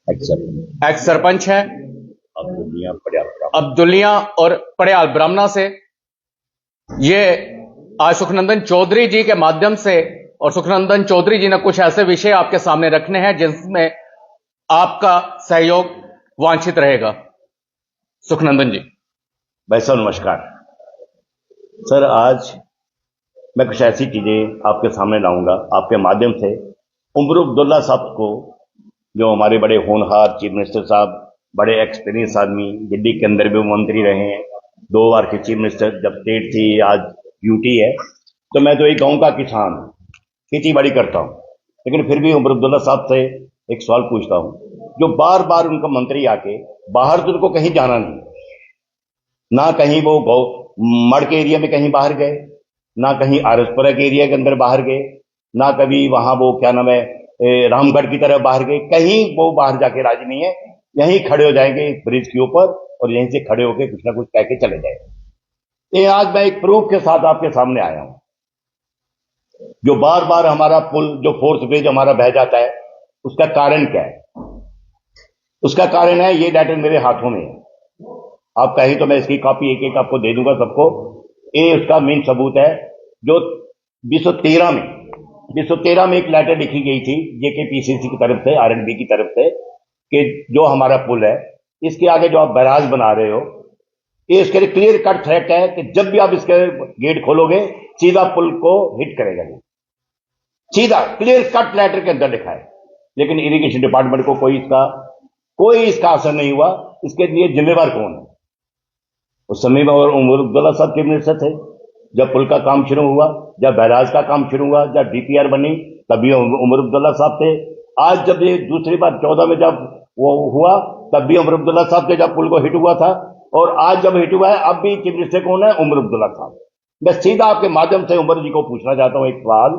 X sarpanch है अब्दुलिया और पड़याल ब्राह्मणा से। ये आज सुखनंदन चौधरी जी के माध्यम से, और सुखनंदन चौधरी जी ने कुछ ऐसे विषय आपके सामने रखने हैं जिसमें आपका सहयोग वांछित रहेगा। सुखनंदन जी। भाई साहब नमस्कार। सर आज मैं कुछ ऐसी चीजें आपके सामने लाऊंगा आपके माध्यम से। उमर अब्दुल्ला साहब को, जो हमारे बड़े होनहार चीफ मिनिस्टर साहब, बड़े एक्सपीरियंस आदमी, दिल्ली के अंदर भी मंत्री रहे हैं, 2 बार के चीफ मिनिस्टर, जब स्टेट थी आज यूटी है। तो मैं तो एक गांव का किसान हूं, खेती बाड़ी करता हूं, लेकिन फिर भी उमर अब्दुल्ला साहब से एक सवाल पूछता हूं। जो बार बार उनका मंत्री आके बाहर, तो उनको कहीं जाना नहीं, ना कहीं वो मड़ के एरिया में कहीं बाहर गए, ना कहीं आरसपुरा के एरिया के अंदर बाहर गए, ना कभी वहां वो क्या नाम है रामगढ़ की तरफ बाहर गए, कहीं वो बाहर जाके राजी नहीं है। यहीं खड़े हो जाएंगे इस ब्रिज के ऊपर और यहीं से खड़े होकर कुछ ना कुछ कह के चले जाएंगे। ये आज मैं एक प्रूफ के साथ आपके सामने आया हूं। जो बार बार हमारा पुल, जो फोर्स ब्रिज हमारा बह जाता है, उसका कारण क्या है? उसका कारण है, ये लेटर मेरे हाथों में है, आप कहीं तो मैं इसकी कॉपी एक एक आपको दे दूंगा सबको। ये उसका मेन सबूत है। जो 2013 में एक लेटर लिखी गई थी जेकेपीसीसी की तरफ से, आरएनबी की तरफ से, कि जो हमारा पुल है इसके आगे जो आप बैराज बना रहे हो, ये इसके लिए क्लियर कट थ्रेट है कि जब भी आप इसके गेट खोलोगे सीधा पुल को हिट करेगा। सीधा क्लियर कट लेटर के अंदर लिखा है, लेकिन इरिगेशन डिपार्टमेंट को कोई इसका असर नहीं हुआ। इसके लिए जिम्मेवार कौन है? उस समय में और उमर अब्दुल्ला साहब चीफ मिनिस्टर थे जब पुल का काम शुरू हुआ, जब बैराज का काम शुरू हुआ, जब डीपीआर बनी, तभी उमर अब्दुल्ला साहब थे। आज जब ये दूसरी बार 14 में जब वो हुआ, तब भी उमर अब्दुल्ला साहब थे जब पुल को हिट हुआ था, और आज जब हिट हुआ है अब भी चीफ मिनिस्टर कौन है? उमर अब्दुल्ला साहब। मैं सीधा आपके माध्यम से उमर जी को पूछना चाहता हूं एक सवाल,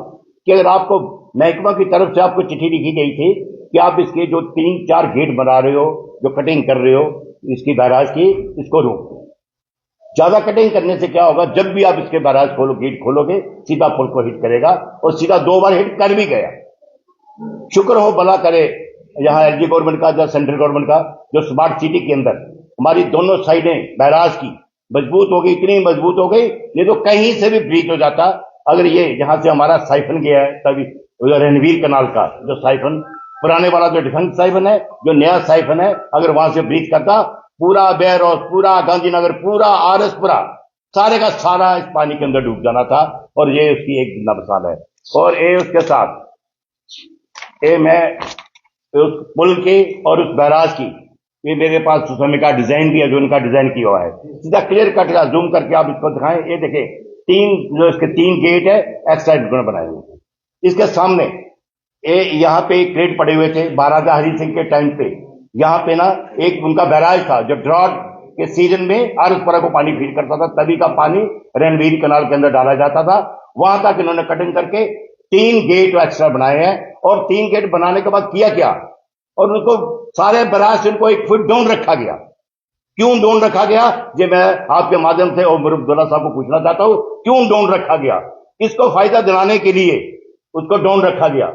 कि अगर आपको महकमा की तरफ से आपको चिट्ठी लिखी गई थी कि आप इसके जो 3-4 गेट बना रहे हो, जो कटिंग कर रहे हो इसकी बैराज की, इसको रोक दो। ज्यादा कटिंग करने से क्या होगा, जब भी आप इसके बैराज गेट खोलोगे सीधा पुल को हिट करेगा, और सीधा 2 बार हिट कर भी गया। शुक्र हो भला करे यहां एलजी गवर्नमेंट का या सेंट्रल गवर्नमेंट का, जो स्मार्ट सिटी के अंदर हमारी दोनों साइडें बैराज की मजबूत हो गई, इतनी मजबूत हो गई, नहीं तो कहीं से भी ब्रीच हो जाता। अगर ये यहां से हमारा साइफन गया है, तभी रणवीर कनाल का जो साइफन, पुराने वाला जो डिफेंस साइफन है, जो नया साइफन है, अगर वहां से ब्रीच करता, पूरा बेरोस, पूरा गांधीनगर, पूरा आरएसपुरा, सारे का सारा इस पानी के अंदर डूब जाना था। और ये उसकी एक जिंदा मिसाल है। और ये उसके साथ ये मैं उस पुल की और उस बैराज की, ये मेरे पास उस समय का डिजाइन भी है, जो उनका डिजाइन किया हुआ है, सीधा क्लियर कट का जूम करके आप इसको दिखाएं। ये देखें, जो इसके 3 गेट है एक्साइड बनाए हुए। इसके सामने यहाँ पे एक क्रेट पड़े हुए थे महाराजा हरि सिंह के टाइम पे। यहाँ पे ना एक उनका बैराज था, जब ड्रॉट के सीजन में आरसपुरा को पानी फीड करता था, तभी का पानी रणवीर कनाल के अंदर डाला जाता था। वहां तक इन्होंने कटिंग करके 3 गेट एक्स्ट्रा बनाए हैं। और 3 गेट बनाने के बाद किया क्या, और उनको सारे बैराज से उनको 1 फुट डाउन रखा गया। क्यों डाउन रखा गया, ये मैं आपके माध्यम से उमर अब्दुल्ला साहब को पूछना चाहता हूं, क्यों डाउन रखा गया? इसको फायदा दिलाने के लिए उसको डाउन रखा गया।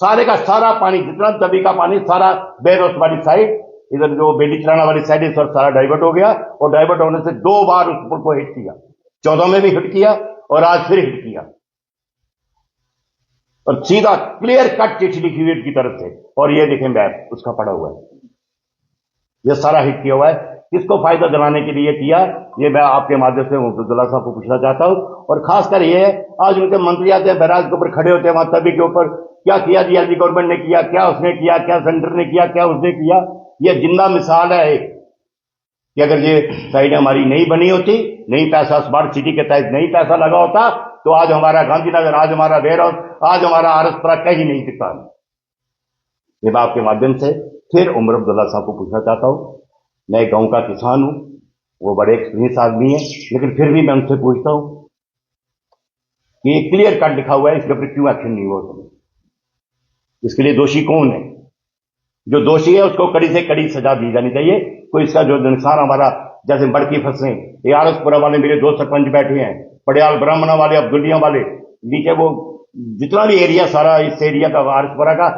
सारे का सारा पानी, जितना तभी का पानी, सारा बेरोस वाली साइड, इधर जो बेली चराना वाली साइड, इस सारा डाइवर्ट हो गया। और डाइवर्ट होने से 2 बार उस पुल को हिट किया, 14 में भी हिट किया और आज फिर हिट किया। और सीधा क्लियर कट चिट्ठी लिखी हुई की तरफ से, और ये देखें मैप उसका पड़ा हुआ है, ये सारा हिट किया हुआ है। किसको फायदा दिलाने के लिए किया, ये मैं आपके माध्यम से अब्दुल्ला साहब को पूछना चाहता हूं। और खासकर ये आज उनके मंत्री आते हैं, बैराज के ऊपर खड़े होते हैं, वहां तभी के ऊपर क्या किया जी एलजी गवर्नमेंट ने किया, क्या उसने किया, क्या सेंटर ने किया, क्या उसने किया। ये जिंदा मिसाल है कि अगर ये साइड हमारी नहीं बनी होती, नहीं पैसा स्मार्ट सिटी के तहत नहीं पैसा लगा होता, तो आज हमारा गांधीनगर, आज हमारा वेयरहाउस, आज हमारा आरएसपुरा कहीं नहीं दिखता। ये मैं आपके माध्यम से फिर उमर अब्दुल्ला साहब को पूछना चाहता हूं। मैं गांव का किसान हूं, वो बड़े एक्सपीरियंस आदमी है, लेकिन फिर भी मैं उनसे पूछता हूं कि ये क्लियर कट लिखा हुआ है, इसके ऊपर क्यों एक्शन नहीं हुआ? इसके लिए दोषी कौन है? जो दोषी है उसको कड़ी से कड़ी सजा दी जानी चाहिए। कोई इसका जो नुकसान हमारा, जैसे मड़की फसलें, ये आरएसपुरा वाले मेरे 2 सरपंच बैठे हैं, पड़याल ब्राह्मणा वाले, अब्दुलिया वाले, नीचे वो जितना भी एरिया सारा इस एरिया का वारसपुरा का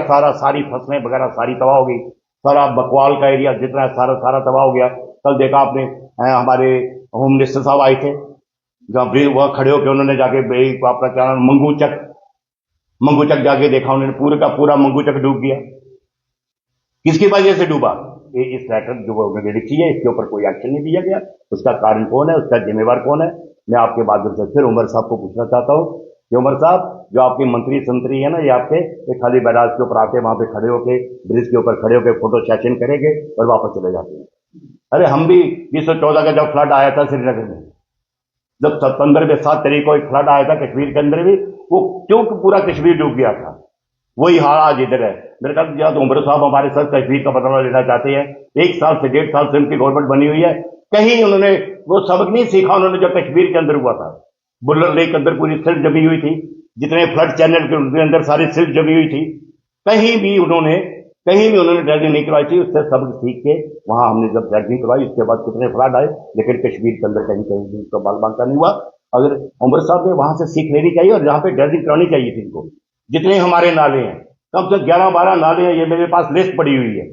सारा सारी फसलें वगैरह सारी तबाह हो गई। सारा बकवाल का एरिया जितना है सारा तबाह हो गया। कल देखा आपने हमारे होम मिनिस्टर साहब आए थे, जहां वह खड़े होकर उन्होंने जाके अपना क्या नाम मंगू चक जाके देखा उन्होंने, पूरे का पूरा मंगू चक डूब गया। किसकी वजह से डूबा? इस लेटर जो उन्होंने लिखी है इसके ऊपर कोई एक्शन नहीं दिया गया। उसका कारण कौन है, उसका जिम्मेवार कौन है? मैं आपके माध्यम से फिर उमर साहब को पूछना चाहता हूं कि उमर साहब, जो आपके मंत्री संतरी है ना, ये आपके एक खाली बैराज के ऊपर आके वहां पे खड़े होके ब्रिज के ऊपर खड़े होके फोटो सेशन करेंगे और वापस चले जाते हैं। अरे हम भी 2014 का जब फ्लड आया था श्रीनगर में, जब 7 तारीख को एक फ्लड आया था कश्मीर के अंदर भी, वो क्यों पूरा कश्मीर डूब गया था? वही हाल आज इधर है। मेरे ख्याल से तो उमर साहब हमारे सर कश्मीर का बदला लेना चाहते हैं। 1 साल से 1.5 साल से उनकी गवर्नमेंट बनी हुई है, कहीं उन्होंने वो सबक नहीं सीखा उन्होंने जो कश्मीर के अंदर हुआ था। बुल्लर लेक के अंदर पूरी सिल्ट जमी हुई थी, जितने फ्लड चैनल के अंदर सारी सिल्ट जमी हुई थी, कहीं भी उन्होंने ड्रेजिंग नहीं करवाई थी। उससे सबक सीख के वहां हमने जब ड्रेजिंग करवाई, उसके बाद कितने फ्लड आए, लेकिन कश्मीर के अंदर कहीं कहीं तो बाल बांका नहीं हुआ। अगर उमर साहब ने वहां से सीख लेनी चाहिए और जहां पे ड्रेजिंग करानी चाहिए थी इनको। जितने हमारे नाले हैं, कम से 11-12 नाले हैं, ये मेरे पास लिस्ट पड़ी हुई है।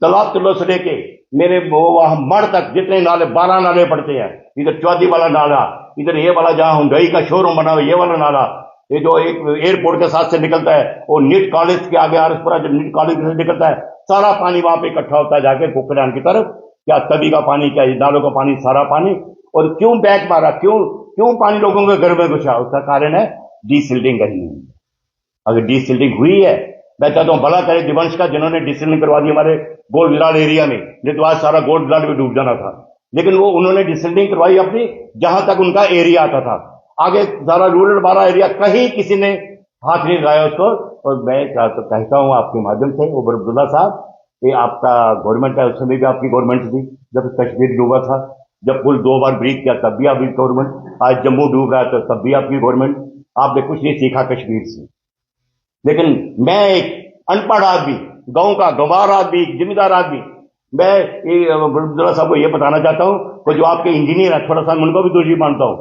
तालाब तलो से लेके मेरे वहां मड़ तक जितने नाले 12 नाले पड़ते हैं। इधर चौधरी वाला नाला, इधर ये वाला जहां हुंडई का शोरूम बना हुआ ये वाला नाला, ये जो एक एयरपोर्ट के साथ से निकलता है, वो नीट कॉलेज के आगे आरसपुरा जो नीट कॉलेज से निकलता है, सारा पानी वहां पे इकट्ठा होता है जाके कुकरान की तरफ। क्या तभी का पानी, क्या नालों का पानी, सारा पानी। और क्यों बैक मारा, क्यों पानी लोगों के घर में घुसा? उसका कारण है डीसिल्टिंग करनी है। अगर डीसिल्टिंग हुई है, मैं चाहता हूं भला करे दिवंश का, जिन्होंने डीसिल्टिंग करवा दी हमारे गोल्ड विलाड एरिया में, नहीं तो आज सारा गोल्ड विलाड भी डूब जाना था। लेकिन वो उन्होंने डीसिल्टिंग करवाई अपनी, जहां तक उनका एरिया आता था। आगे सारा रूरल वाला एरिया कहीं किसी ने हाथ नहीं लगाया उसको। और मैं कहता हूं आपके माध्यम से, उमर अब्दुल्ला साहब, ये आपका गवर्नमेंट है, उस समय भी आपकी गवर्नमेंट थी जब कश्मीर डूबा था। जब पुल 2 बार ब्रीच किया तब भी आपकी गवर्नमेंट, आज जम्मू डूब रहा है तो तब भी आपकी गवर्नमेंट। आपने कुछ नहीं सीखा कश्मीर से। लेकिन मैं एक अनपढ़ आदमी, गांव का गंवार आदमी, जिम्मेदार आदमी, मैं अब्दुल्ला साहब को यह बताना चाहता हूं कि जो आपके इंजीनियर है, थोड़ा सा उनको भी दोषी मानता हूं।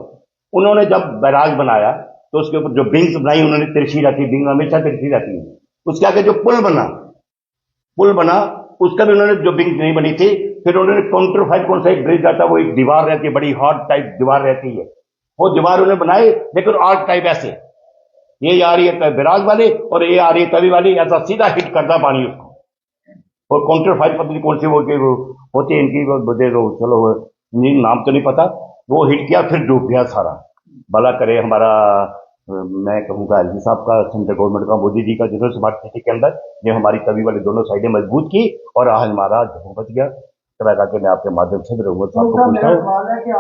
उन्होंने जब बैराज बनाया तो उसके ऊपर जो बिंग्स बनाई उन्होंने तिरछी रहती, बिंग हमेशा तिरछी रहती है। उसके आगे जो पुल बना उसका भी उन्होंने जो बिंग नहीं बनी थी, फिर उन्होंने काउंटर फाइट कौन सा एक ब्रिज आता है, वो एक दीवार रहती है, बड़ी हॉट टाइप दीवार रहती है, वो दीवार उन्होंने बनाई, लेकिन आर्ट टाइप ऐसे, ये आ रही है बैराज वाली और ये आ रही है तवी वाली, ऐसा सीधा हिट करता पानी उसको। और काउंटर फाइट पता नहीं कौन सी वो होती है इनकी, दे दो चलो, नाम तो नहीं पता, वो हिट किया फिर डूब गया सारा। भला करे हमारा, मैं कहूँगा एलजी साहब का, सेंट्रल गवर्नमेंट का, मोदी जी का, जिन्होंने स्मार्ट सिटी के अंदर ये हमारी तवी वाली दोनों साइडें मजबूत की और आज हमारा जम्मू बच गया। तरह का कि मैं आपके माध्यम से रघुवर साहब को पूछता हूँ,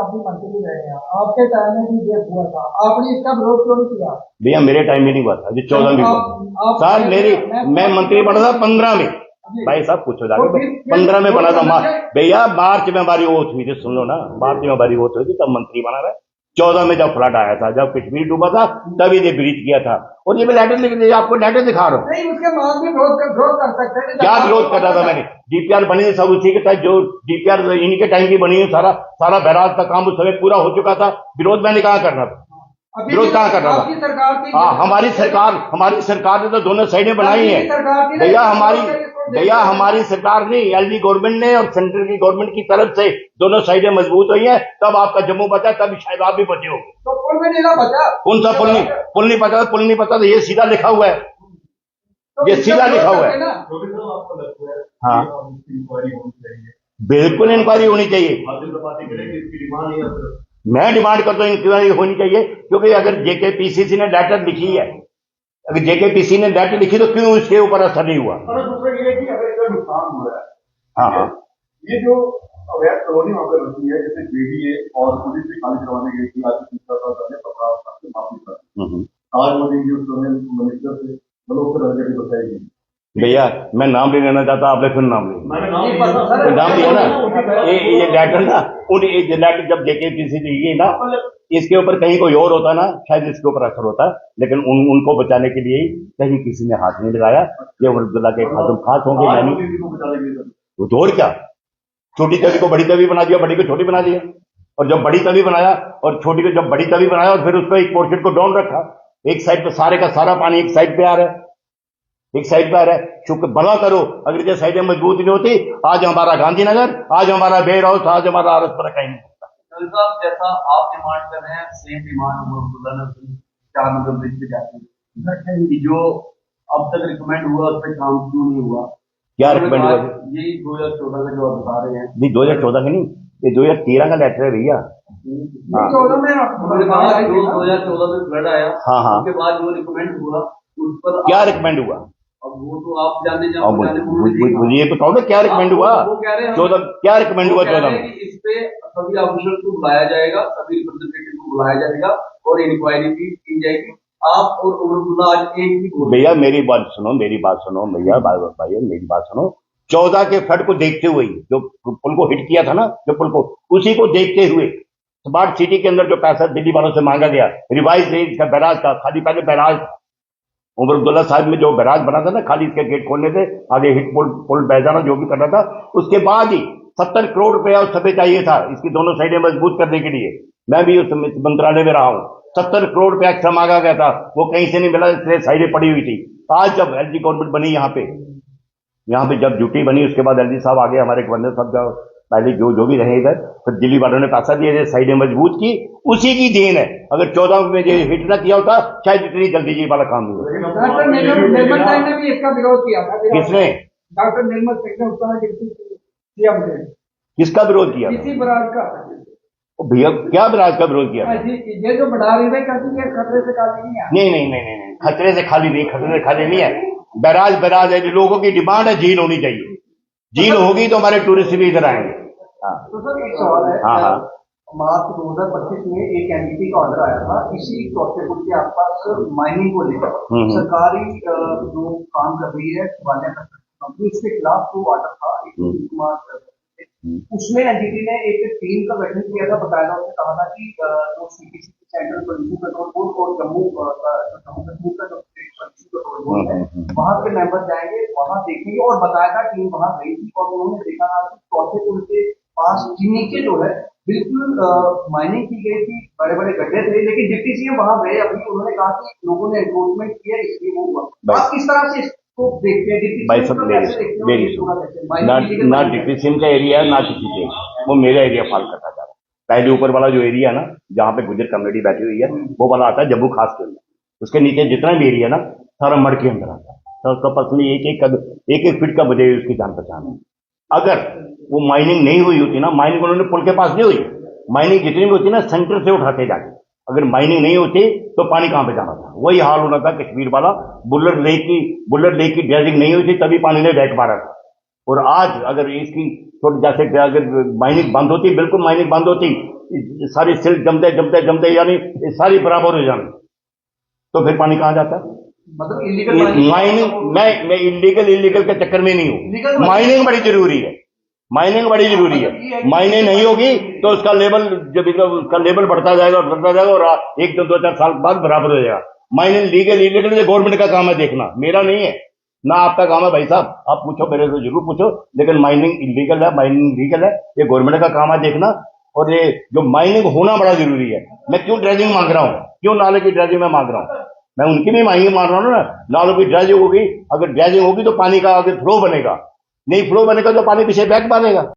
आप भी मंत्री रहे हैं, आपके टाइम में भी ये हुआ था, आपने इसका विरोध क्यों नहीं किया? भैया मेरे टाइम में नहीं हुआ था, 14 में हुआ सर। मैं मंत्री बना था 15 में, भाई साहब पूछो जाके, 15 में बना था भैया। मार्च में हमारी वोट हुई थी, सुन लो ना, मार्च में हमारी वोट हुई थी, तब मंत्री बना रहा है। 14 में जब फ्लड आया था, जब कश्मीर डूबा था, तभी ये ब्रीच किया था। और ये मैं लेटर लिख दिया, आपको लेटर दिखा रहा हूँ। नहीं, उसके बाद भी विरोध कर सकते हैं। क्या विरोध कर रहा था मैंने? डीपीआर बनी थी सब उसी के तहत, जो डीपीआर इन्हीं के टाइम की बनी है, सारा बैराज का काम उस समय पूरा हो चुका था। विरोध मैंने कहाँ करना था? विरोध कहाँ कर रहा था? हाँ, हमारी सरकार ने तो दोनों साइडें बनाई है भैया। हमारी सरकार नहीं, एलजी गवर्नमेंट ने और सेंट्रल की गवर्नमेंट की तरफ से दोनों साइडें मजबूत हुई है, तब आपका जम्मू बचा, तब शायद आप भी बचे हो। तो पुल में नहीं बचा? कौन सा पुल नहीं पता तो ये सीधा लिखा हुआ है, ये सीधा लिखा हुआ है। हाँ, बिल्कुल इंक्वायरी होनी चाहिए। मैं डिमांड करता हूं इंक्वायरी होनी चाहिए, क्योंकि अगर जेकेपीसीसी ने लेटर लिखी है, अगर जेकेपीसी ने लेटर लिखी तो क्यों इसके ऊपर असर नहीं हुआ? और दूसरा ये है कि अगर इसका नुकसान हुआ है, हाँ, ये जो अवैध कॉलोनी वहां पर बची है, जैसे जेडीए और पुलिस भी खाली करवाने गई थी, आज माफी कर आज मोदी जी उस समय मिनिस्टर से लोग बताएगी। भैया मैं नाम नहीं लेना चाहता, आपने फिर नाम लिया, नाम लिया ना। ये लेटर ना, ये लेटर जब जेकेपीसी दी ना, इसके ऊपर कहीं कोई और होता ना, शायद इसके ऊपर असर होता, लेकिन उनको बचाने के लिए कहीं किसी ने हाथ नहीं लगाया। ये उमर अब्दुल्ला के खातून खास होंगे, मैंने तो और क्या, छोटी तवी को बड़ी तवी बना दिया, बड़ी को छोटी बना दिया, और जब बड़ी तवी बनाया और छोटी को जब बड़ी तवी बनाया और फिर उसको एक पोर्शन को डाउन रखा, एक साइड पे सारे का सारा पानी एक साइड पे आ रहा है, एक साइड पे आ रहा है। शुक्र भला करो अगर ये साइडें मजबूत नहीं होती, आज हमारा गांधीनगर, आज हमारा बेर हाउस, आज हमारा आरसपुरा कहीं नहीं होता। साहब जैसा आप डिमांड कर रहे हैं, सेम डिमांड उमर ने 4 नंबर ब्रिज पे जाती है कि जो अब तक रिकमेंड हुआ उस पर काम क्यों नहीं हुआ? क्या रिकमेंड हुआ? यही 2014 का जो आप बता रहे हैं। नहीं 2014 का नहीं, ये 2013 का लेटर है भैया। हाँ 2014 में उन्होंने कहा जो 2014 में फ्लड आया, हाँ हाँ, उसके बाद जो रिकमेंड हुआ उस पर क्या रिकमेंड हुआ? अब वो तो आप जाने अब मुझे ये बताओ ना क्या रिकमेंड हुआ? वो कह रहे हैं 14 क्या रिकमेंड हुआ? 14 में इस पे सभी ऑफिसर को बुलाया जाएगा, सभी रिप्रेजेंटेटिव को बुलाया जाएगा और इंक्वायरी भी की जाएगी। आप और उमरअब्दुल्ला आज एक ही बोल। भैया मेरी बात सुनो भैया, भाई मेरी बात सुनो। 14 के फ्लड को देखते हुए ही जो पुल को हिट किया था ना, जो पुल को, उसी को देखते हुए स्मार्ट सिटी के अंदर जो पैसा दिल्ली वालों से मांगा गया रिवाइज रेंज का बैराज का, खाली पहले बैराज था उमरअब्दुल्ला साहब में जो बैराज बना था ना, खाली इसके गेट खोलने से आगे हिट पुल बह जाना जो भी करना था, उसके बाद ही 70 करोड़ रुपया उस समय चाहिए था इसकी दोनों साइडें मजबूत करने के लिए। मैं भी उस मंत्रालय में रहा हूं। 70 करोड़ रुपया एक्स्ट्रा मांगा गया था, वो कहीं से नहीं मिला, इसलिए साइडें पड़ी हुई थी। आज जब एलजी गवर्नमेंट बनी यहाँ पे जब ड्यूटी बनी, उसके बाद एलजी साहब आगे, हमारे गवर्नर साहब जो पहले जो भी रहे इधर, फिर दिल्ली वालों ने पैसा दिए, साइडें मजबूत की, उसी की देन है। अगर 14 में हिट न किया होता शायद इतनी जल्दी ये वाला काम नहीं होता। डॉक्टर निर्मल सिंह ने भी इसका विरोध किया था। किसने? डॉक्टर निर्मल सिंह ने उत्तर सीएम थे। किसका विरोध किया? इसी बराज का। भैया क्या बराज का विरोध किया? ये जो बढ़ा रही है कहती है खतरे से खाली नहीं है। नहीं, खतरे से खाली नहीं है। बैराज है, लोगों की डिमांड है झील होनी चाहिए, झील होगी तो हमारे टूरिस्ट भी इधर आएंगे। हाँ तो सर एक सवाल है। हाँ मार्च 2025 में एक एनडीटी का ऑर्डर आया था इसी चौथे पुल के आसपास माइनिंग को लेकर। सरकारी जो काम कर रही है कंपनी, उसके खिलाफ जो ऑर्डर था कुमार, उसमें एनडीटी ने एक टीम का गठन किया था। बताया था, उसने कहा था कि जो CPC central pollution control board और जम्मू कश्मीर का जो पोल्यूशन कंट्रोल बोर्ड है, वहां के मेंबर जाएंगे, वहां देखेंगे। और बताया था टीम वहां गई थी और उन्होंने देखा था कि चौथे पुल के पास नीचे जो है बिल्कुल माइनिंग की गई थी, बड़े बड़े गड्ढे थे, लेकिन डिप्टी सीएम वहां गए अभी, उन्होंने कहा कि लोगों ने एनक्रोचमेंट किया इसलिए वो हुआ। आप किस तरह से इसको देखते हैं? भाई सब ना डिप्टी सीएम का एरिया ना किसी के, वो मेरा एरिया फॉल करता जा रहा है। पहले ऊपर वाला जो एरिया ना, जहाँ पे गुजर कम्युनिटी बैठी हुई है, वो वाला आता है जम्मू खास के अंदर। उसके नीचे जितना भी एरिया ना, सारा मड़ के अंदर आता है। तो उसका पर्सनली एक फीट का मुझे उसकी जान पहचान है। अगर वो माइनिंग नहीं हुई होती ना, माइनिंग उन्होंने पुल के पास नहीं हुई, माइनिंग जितनी भी होती ना सेंटर से उठाते जाके, अगर माइनिंग नहीं होती तो पानी कहां पे जाना था? वही हाल होना था कश्मीर वाला। बुल्लर लेक की ड्रेजिंग नहीं हुई थी, तभी पानी ने बैक मारा था। और आज अगर इसकी थोड़ी जैसे अगर माइनिंग बंद होती, बिल्कुल माइनिंग बंद होती, सारी सिल्ट जमते यानी सारी बराबर हो जानी, तो फिर पानी कहां जाता? मतलब इलीगल माइनिंग, मैं इलीगल के चक्कर में नहीं हूं। माइनिंग बड़ी जरूरी है, माइनिंग नहीं होगी तो उसका लेवल, जब उसका लेवल बढ़ता जाएगा और 1-2-4 साल बाद बराबर हो जाएगा। माइनिंग इलीगल गवर्नमेंट का काम है देखना, मेरा नहीं है ना आपका काम है। भाई साहब आप पूछो, मेरे से जरूर पूछो, लेकिन माइनिंग लीगल है, ये गवर्नमेंट का काम है देखना। और ये जो माइनिंग होना बड़ा जरूरी है। मैं क्यों ड्रेजिंग मांग रहा हूँ, क्यों नाले की ड्रेजिंग में मांग रहा हूँ? मैं उनकी भी मांग रहा हूँ ना, नालों की ड्रेजिंग होगी, अगर ड्रेजिंग होगी तो पानी का आगे फ्लो बनेगा, नहीं फ्लो बनेगा तो पानी पीछे बैक मारेगा।